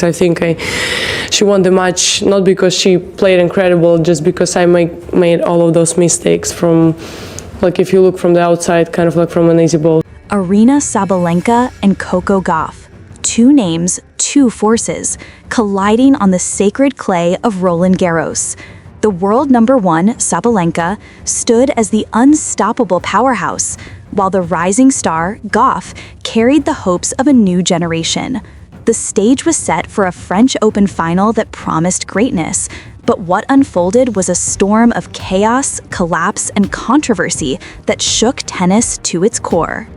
I think she won the match not because she played incredible, just because I made all of those mistakes from, like, if you look from the outside, kind of like from an easy ball. Aryna Sabalenka and Coco Gauff. Two names, two forces, colliding on the sacred clay of Roland Garros. The world number one, Sabalenka, stood as the unstoppable powerhouse, while the rising star, Gauff, carried the hopes of a new generation. The stage was set for a French Open final that promised greatness, but what unfolded was a storm of chaos, collapse, and controversy that shook tennis to its core.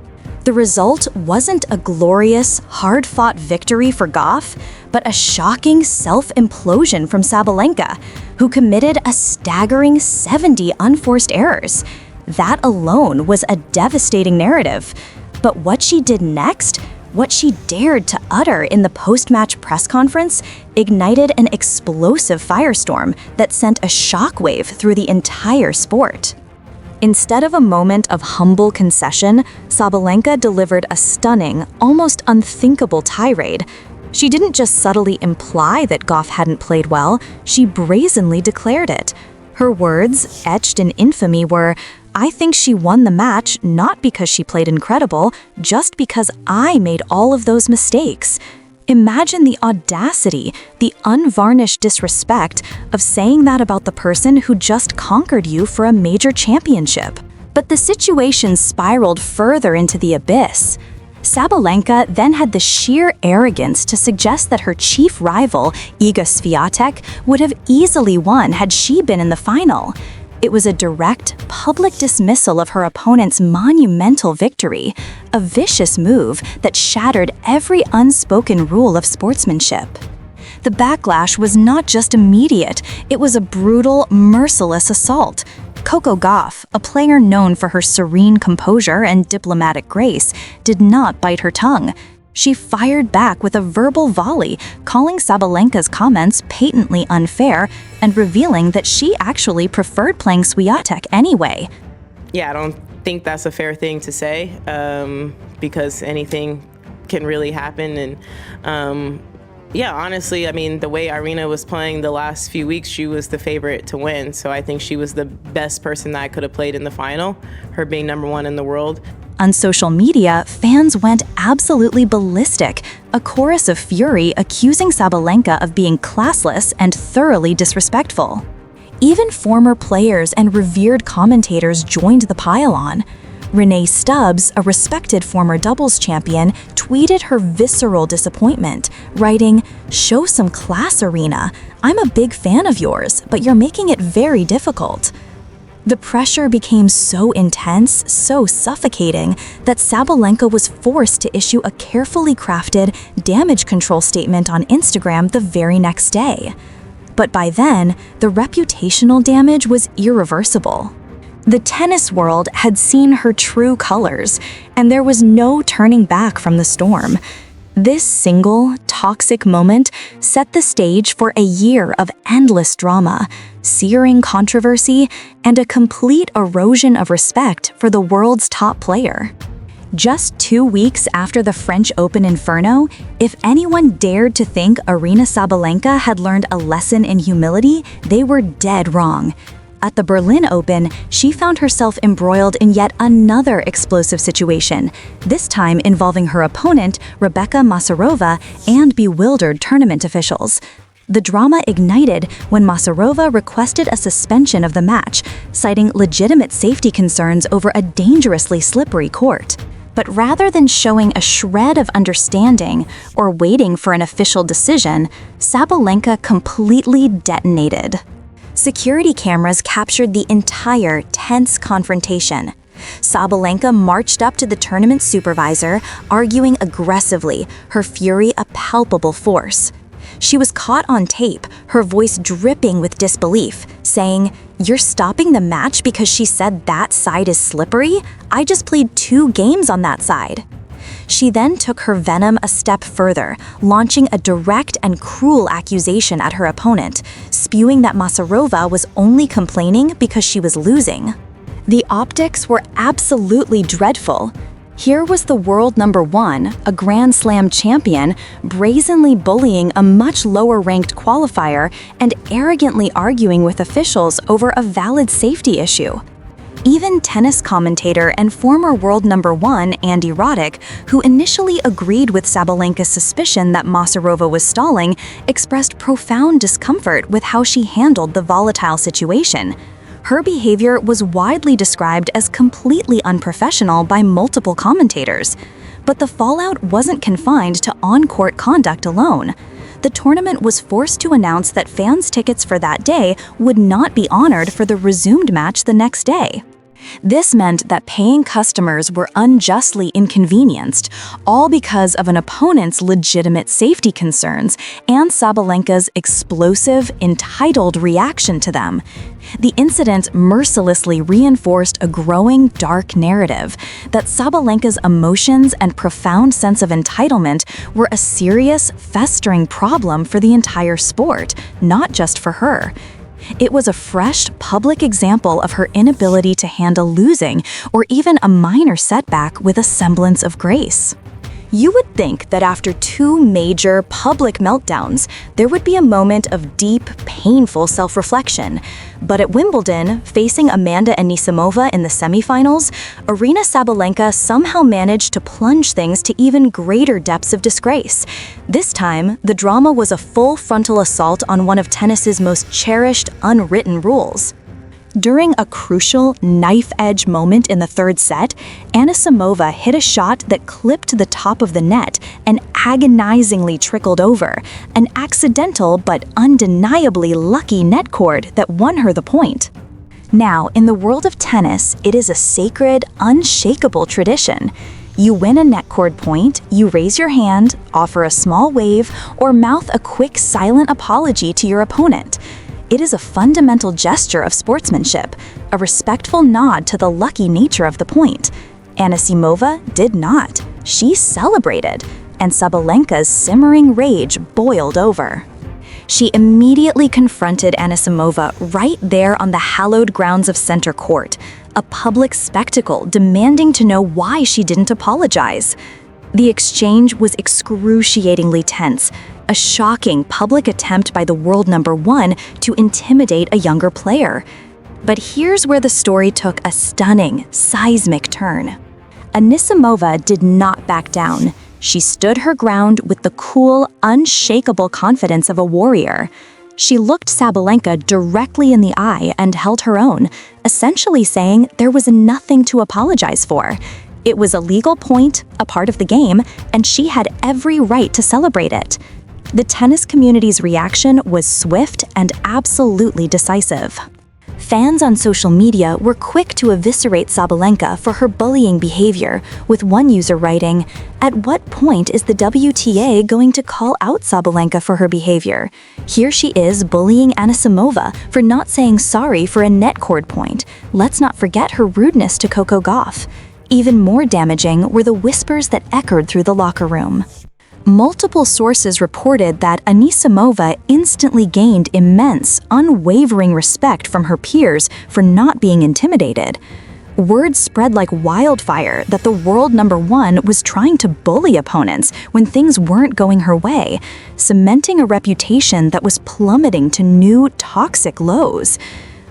The result wasn't a glorious, hard-fought victory for Gauff, but a shocking self-implosion from Sabalenka, who committed a staggering 70 unforced errors. That alone was a devastating narrative. But what she did next, what she dared to utter in the post-match press conference, ignited an explosive firestorm that sent a shockwave through the entire sport. Instead of a moment of humble concession, Sabalenka delivered a stunning, almost unthinkable tirade. She didn't just subtly imply that Gauff hadn't played well, she brazenly declared it. Her words, etched in infamy, were, "I think she won the match not because she played incredible, just because I made all of those mistakes." Imagine the audacity, the unvarnished disrespect of saying that about the person who just conquered you for a major championship. But the situation spiraled further into the abyss. Sabalenka then had the sheer arrogance to suggest that her chief rival, Iga Swiatek, would have easily won had she been in the final. It was a direct, public dismissal of her opponent's monumental victory, a vicious move that shattered every unspoken rule of sportsmanship. The backlash was not just immediate, it was a brutal, merciless assault. Coco Gauff, a player known for her serene composure and diplomatic grace, did not bite her tongue. She fired back with a verbal volley, calling Sabalenka's comments patently unfair and revealing that she actually preferred playing Swiatek anyway. Yeah, I don't think that's a fair thing to say because anything can really happen. And yeah, honestly, I mean, the way Aryna was playing the last few weeks, she was the favorite to win. So I think she was the best person that could have played in the final, her being number one in the world. On social media, fans went absolutely ballistic, a chorus of fury accusing Sabalenka of being classless and thoroughly disrespectful. Even former players and revered commentators joined the pile-on. Renee Stubbs, a respected former doubles champion, tweeted her visceral disappointment, writing, "Show some class, Aryna. I'm a big fan of yours, but you're making it very difficult." The pressure became so intense, so suffocating, that Sabalenka was forced to issue a carefully crafted damage control statement on Instagram the very next day. But by then, the reputational damage was irreversible. The tennis world had seen her true colors, and there was no turning back from the storm. This single, toxic moment set the stage for a year of endless drama, searing controversy, and a complete erosion of respect for the world's top player. Just 2 weeks after the French Open inferno, if anyone dared to think Aryna Sabalenka had learned a lesson in humility, they were dead wrong. At the Berlin Open, she found herself embroiled in yet another explosive situation, this time involving her opponent, Rebeka Masarova, and bewildered tournament officials. The drama ignited when Masarova requested a suspension of the match, citing legitimate safety concerns over a dangerously slippery court. But rather than showing a shred of understanding or waiting for an official decision, Sabalenka completely detonated. Security cameras captured the entire tense confrontation. Sabalenka marched up to the tournament supervisor, arguing aggressively, her fury a palpable force. She was caught on tape, her voice dripping with disbelief, saying, "You're stopping the match because she said that side is slippery? I just played 2 games on that side." She then took her venom a step further, launching a direct and cruel accusation at her opponent, spewing that Masarova was only complaining because she was losing. The optics were absolutely dreadful. Here was the world number one, a Grand Slam champion, brazenly bullying a much lower-ranked qualifier and arrogantly arguing with officials over a valid safety issue. Even tennis commentator and former world number one Andy Roddick, who initially agreed with Sabalenka's suspicion that Masarova was stalling, expressed profound discomfort with how she handled the volatile situation. Her behavior was widely described as completely unprofessional by multiple commentators. But the fallout wasn't confined to on-court conduct alone. The tournament was forced to announce that fans' tickets for that day would not be honored for the resumed match the next day. This meant that paying customers were unjustly inconvenienced, all because of an opponent's legitimate safety concerns and Sabalenka's explosive, entitled reaction to them. The incident mercilessly reinforced a growing dark narrative that Sabalenka's emotions and profound sense of entitlement were a serious, festering problem for the entire sport, not just for her. It was a fresh, public example of her inability to handle losing or even a minor setback with a semblance of grace. You would think that after two major public meltdowns, there would be a moment of deep, painful self-reflection. But at Wimbledon, facing Amanda Anisimova in the semifinals, Aryna Sabalenka somehow managed to plunge things to even greater depths of disgrace. This time, the drama was a full frontal assault on one of tennis's most cherished, unwritten rules. During a crucial, knife-edge moment in the third set, Anisimova hit a shot that clipped the top of the net and agonizingly trickled over, an accidental but undeniably lucky net cord that won her the point. Now, in the world of tennis, it is a sacred, unshakable tradition. You win a net cord point, you raise your hand, offer a small wave, or mouth a quick silent apology to your opponent. It is a fundamental gesture of sportsmanship, a respectful nod to the lucky nature of the point. Anisimova did not. She celebrated, and Sabalenka's simmering rage boiled over. She immediately confronted Anisimova right there on the hallowed grounds of center court, a public spectacle demanding to know why she didn't apologize. The exchange was excruciatingly tense, a shocking public attempt by the world number one to intimidate a younger player. But here's where the story took a stunning, seismic turn. Anisimova did not back down. She stood her ground with the cool, unshakable confidence of a warrior. She looked Sabalenka directly in the eye and held her own, essentially saying there was nothing to apologize for. It was a legal point, a part of the game, and she had every right to celebrate it. The tennis community's reaction was swift and absolutely decisive. Fans on social media were quick to eviscerate Sabalenka for her bullying behavior, with one user writing, "At what point is the WTA going to call out Sabalenka for her behavior? Here she is bullying Anisimova for not saying sorry for a net cord point. Let's not forget her rudeness to Coco Gauff." Even more damaging were the whispers that echoed through the locker room. Multiple sources reported that Anisimova instantly gained immense, unwavering respect from her peers for not being intimidated. Word spread like wildfire that the world number one was trying to bully opponents when things weren't going her way, cementing a reputation that was plummeting to new, toxic lows.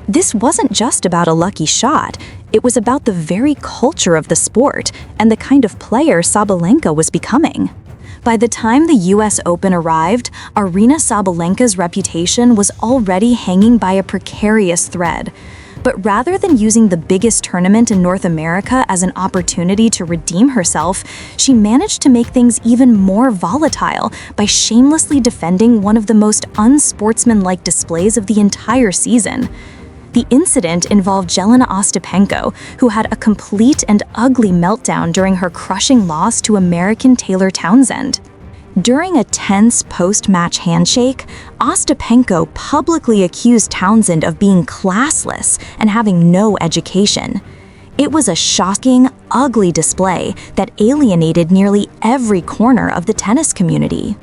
This wasn't just about a lucky shot. It was about the very culture of the sport and the kind of player Sabalenka was becoming. By the time the US Open arrived, Aryna Sabalenka's reputation was already hanging by a precarious thread. But rather than using the biggest tournament in North America as an opportunity to redeem herself, she managed to make things even more volatile by shamelessly defending one of the most unsportsmanlike displays of the entire season. The incident involved Jelena Ostapenko, who had a complete and ugly meltdown during her crushing loss to American Taylor Townsend. During a tense post-match handshake, Ostapenko publicly accused Townsend of being classless and having no education. It was a shocking, ugly display that alienated nearly every corner of the tennis community.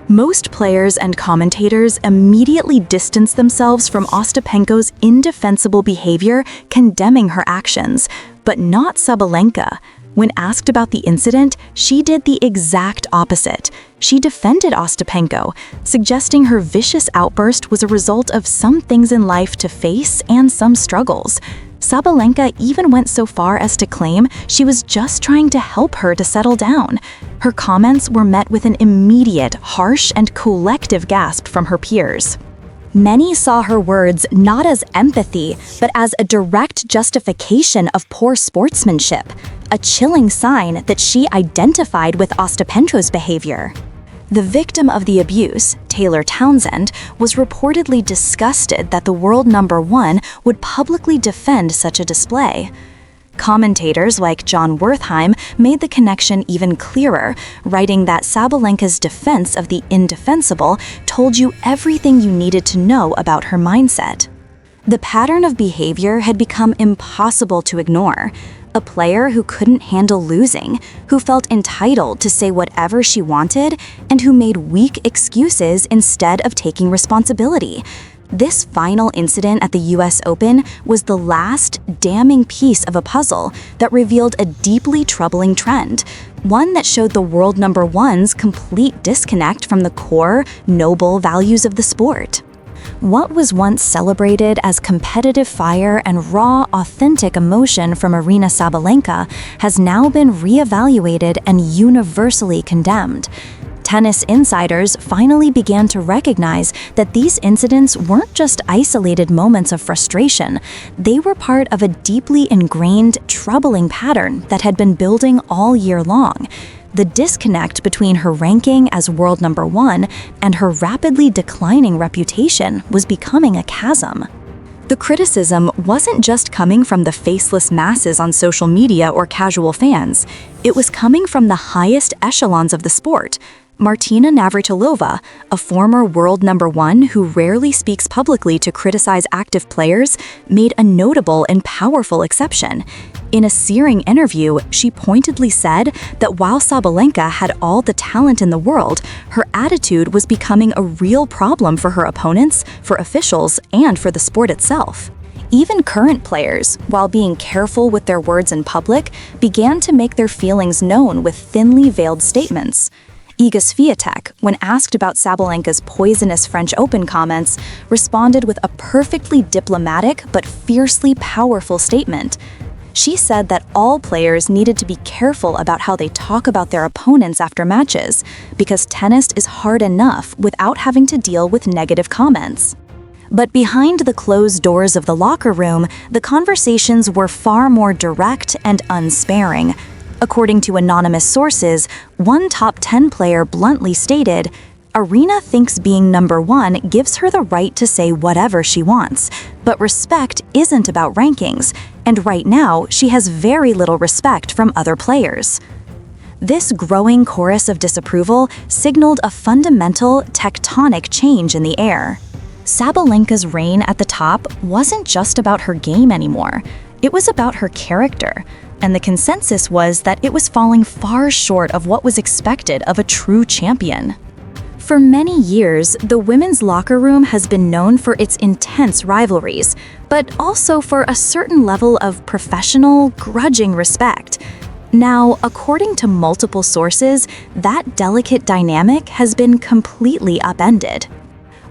Most players and commentators immediately distanced themselves from Ostapenko's indefensible behavior, condemning her actions, but not Sabalenka. When asked about the incident, she did the exact opposite. She defended Ostapenko, suggesting her vicious outburst was a result of some things in life to face and some struggles. Sabalenka even went so far as to claim she was just trying to help her to settle down. Her comments were met with an immediate, harsh, and collective gasp from her peers. Many saw her words not as empathy, but as a direct justification of poor sportsmanship, a chilling sign that she identified with Ostapenko's behavior. The victim of the abuse, Taylor Townsend, was reportedly disgusted that the world number one would publicly defend such a display. Commentators like John Wertheim made the connection even clearer, writing that Sabalenka's defense of the indefensible told you everything you needed to know about her mindset. The pattern of behavior had become impossible to ignore. A player who couldn't handle losing, who felt entitled to say whatever she wanted, and who made weak excuses instead of taking responsibility. This final incident at the US Open was the last damning piece of a puzzle that revealed a deeply troubling trend, one that showed the world number one's complete disconnect from the core, noble values of the sport. What was once celebrated as competitive fire and raw, authentic emotion from Aryna Sabalenka has now been reevaluated and universally condemned. Tennis insiders finally began to recognize that these incidents weren't just isolated moments of frustration. They were part of a deeply ingrained, troubling pattern that had been building all year long. The disconnect between her ranking as world number one and her rapidly declining reputation was becoming a chasm. The criticism wasn't just coming from the faceless masses on social media or casual fans. It was coming from the highest echelons of the sport. Martina Navratilova, a former world number one who rarely speaks publicly to criticize active players, made a notable and powerful exception. In a searing interview, she pointedly said that while Sabalenka had all the talent in the world, her attitude was becoming a real problem for her opponents, for officials, and for the sport itself. Even current players, while being careful with their words in public, began to make their feelings known with thinly veiled statements. Iga Swiatek, when asked about Sabalenka's poisonous French Open comments, responded with a perfectly diplomatic but fiercely powerful statement. She said that all players needed to be careful about how they talk about their opponents after matches, because tennis is hard enough without having to deal with negative comments. But behind the closed doors of the locker room, the conversations were far more direct and unsparing. According to anonymous sources, one top 10 player bluntly stated, "Aryna thinks being number one gives her the right to say whatever she wants, but respect isn't about rankings, and right now she has very little respect from other players." This growing chorus of disapproval signaled a fundamental tectonic change in the air. Sabalenka's reign at the top wasn't just about her game anymore. It was about her character, and the consensus was that it was falling far short of what was expected of a true champion. For many years, the women's locker room has been known for its intense rivalries, but also for a certain level of professional, grudging respect. Now, according to multiple sources, that delicate dynamic has been completely upended.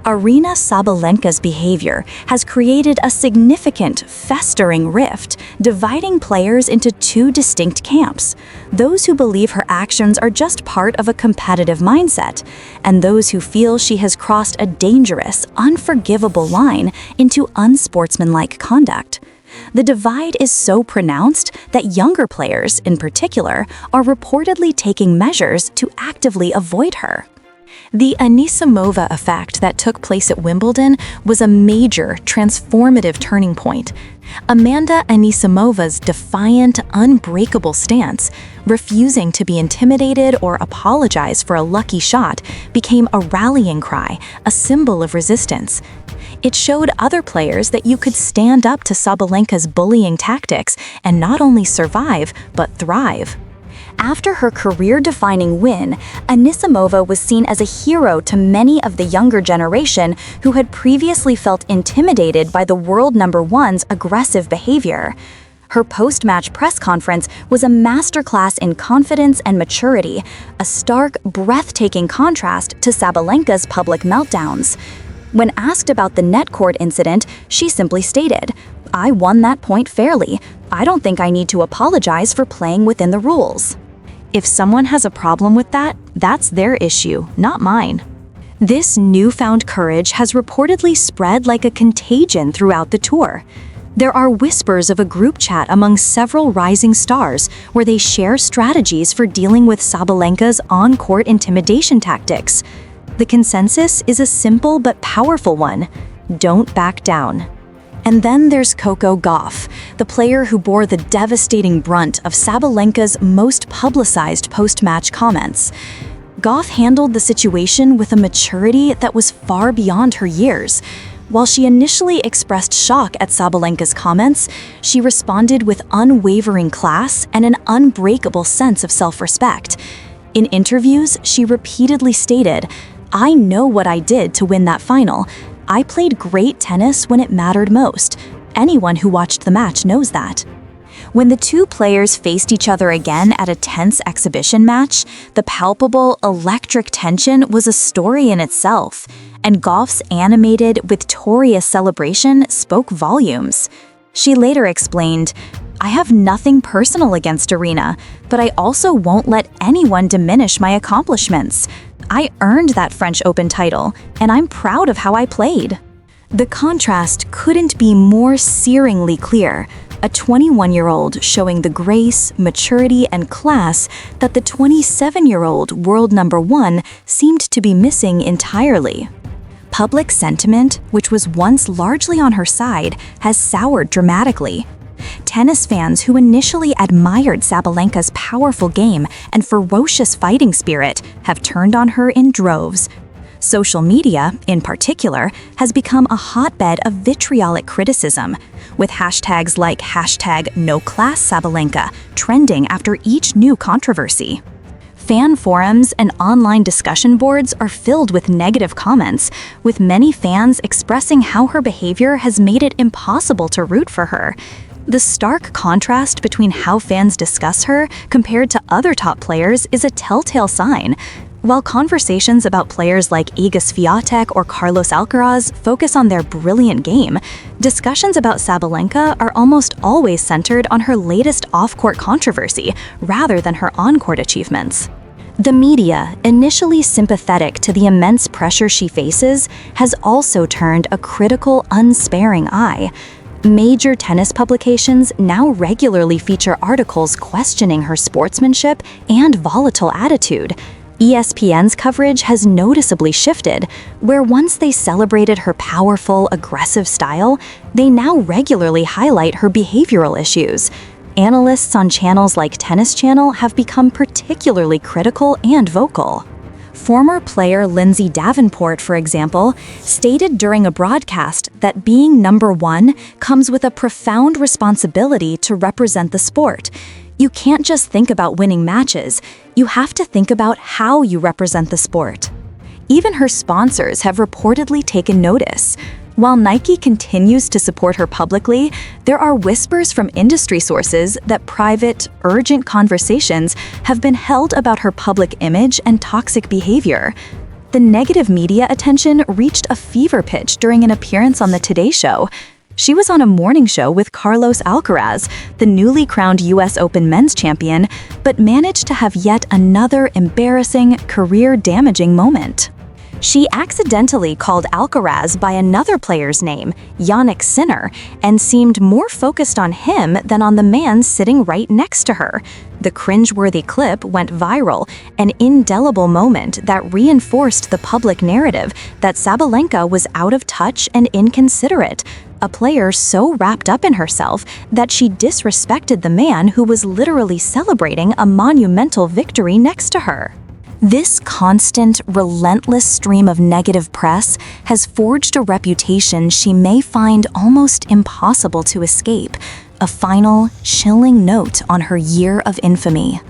Aryna Sabalenka's behavior has created a significant, festering rift, dividing players into two distinct camps: those who believe her actions are just part of a competitive mindset, and those who feel she has crossed a dangerous, unforgivable line into unsportsmanlike conduct. The divide is so pronounced that younger players, in particular, are reportedly taking measures to actively avoid her. The Anisimova effect that took place at Wimbledon was a major, transformative turning point. Amanda Anisimova's defiant, unbreakable stance, refusing to be intimidated or apologize for a lucky shot, became a rallying cry, a symbol of resistance. It showed other players that you could stand up to Sabalenka's bullying tactics and not only survive, but thrive. After her career-defining win, Anisimova was seen as a hero to many of the younger generation who had previously felt intimidated by the world number one's aggressive behavior. Her post-match press conference was a masterclass in confidence and maturity, a stark, breathtaking contrast to Sabalenka's public meltdowns. When asked about the net court incident, she simply stated, "I won that point fairly. I don't think I need to apologize for playing within the rules." If someone has a problem with that, that's their issue, not mine. This newfound courage has reportedly spread like a contagion throughout the tour. There are whispers of a group chat among several rising stars where they share strategies for dealing with Sabalenka's on-court intimidation tactics. The consensus is a simple but powerful one: don't back down. And then there's Coco Gauff, the player who bore the devastating brunt of Sabalenka's most publicized post-match comments. Gauff handled the situation with a maturity that was far beyond her years. While she initially expressed shock at Sabalenka's comments, she responded with unwavering class and an unbreakable sense of self-respect. In interviews, she repeatedly stated, "I know what I did to win that final. I played great tennis when it mattered most. Anyone who watched the match knows that." When the two players faced each other again at a tense exhibition match, the palpable, electric tension was a story in itself, and Gauff's animated, victorious celebration spoke volumes. She later explained, "I have nothing personal against Aryna, but I also won't let anyone diminish my accomplishments. I earned that French Open title, and I'm proud of how I played." The contrast couldn't be more searingly clear. A 21-year-old showing the grace, maturity, and class that the 27-year-old world number one seemed to be missing entirely. Public sentiment, which was once largely on her side, has soured dramatically. Tennis fans who initially admired Sabalenka's powerful game and ferocious fighting spirit have turned on her in droves. Social media, in particular, has become a hotbed of vitriolic criticism, with hashtags like #NoClassSabalenka trending after each new controversy. Fan forums and online discussion boards are filled with negative comments, with many fans expressing how her behavior has made it impossible to root for her. The stark contrast between how fans discuss her compared to other top players is a telltale sign. While conversations about players like Iga Swiatek or Carlos Alcaraz focus on their brilliant game, discussions about Sabalenka are almost always centered on her latest off-court controversy rather than her on-court achievements. The media, initially sympathetic to the immense pressure she faces, has also turned a critical, unsparing eye. Major tennis publications now regularly feature articles questioning her sportsmanship and volatile attitude. ESPN's coverage has noticeably shifted, where once they celebrated her powerful, aggressive style, they now regularly highlight her behavioral issues. Analysts on channels like Tennis Channel have become particularly critical and vocal. Former player Lindsay Davenport, for example, stated during a broadcast that being number one comes with a profound responsibility to represent the sport. You can't just think about winning matches, you have to think about how you represent the sport. Even her sponsors have reportedly taken notice. While Nike continues to support her publicly, there are whispers from industry sources that private, urgent conversations have been held about her public image and toxic behavior. The negative media attention reached a fever pitch during an appearance on the Today Show. She was on a morning show with Carlos Alcaraz, the newly crowned US Open men's champion, but managed to have yet another embarrassing, career-damaging moment. She accidentally called Alcaraz by another player's name, Jannik Sinner, and seemed more focused on him than on the man sitting right next to her. The cringeworthy clip went viral, an indelible moment that reinforced the public narrative that Sabalenka was out of touch and inconsiderate, a player so wrapped up in herself that she disrespected the man who was literally celebrating a monumental victory next to her. This constant, relentless stream of negative press has forged a reputation she may find almost impossible to escape, a final, chilling note on her year of infamy.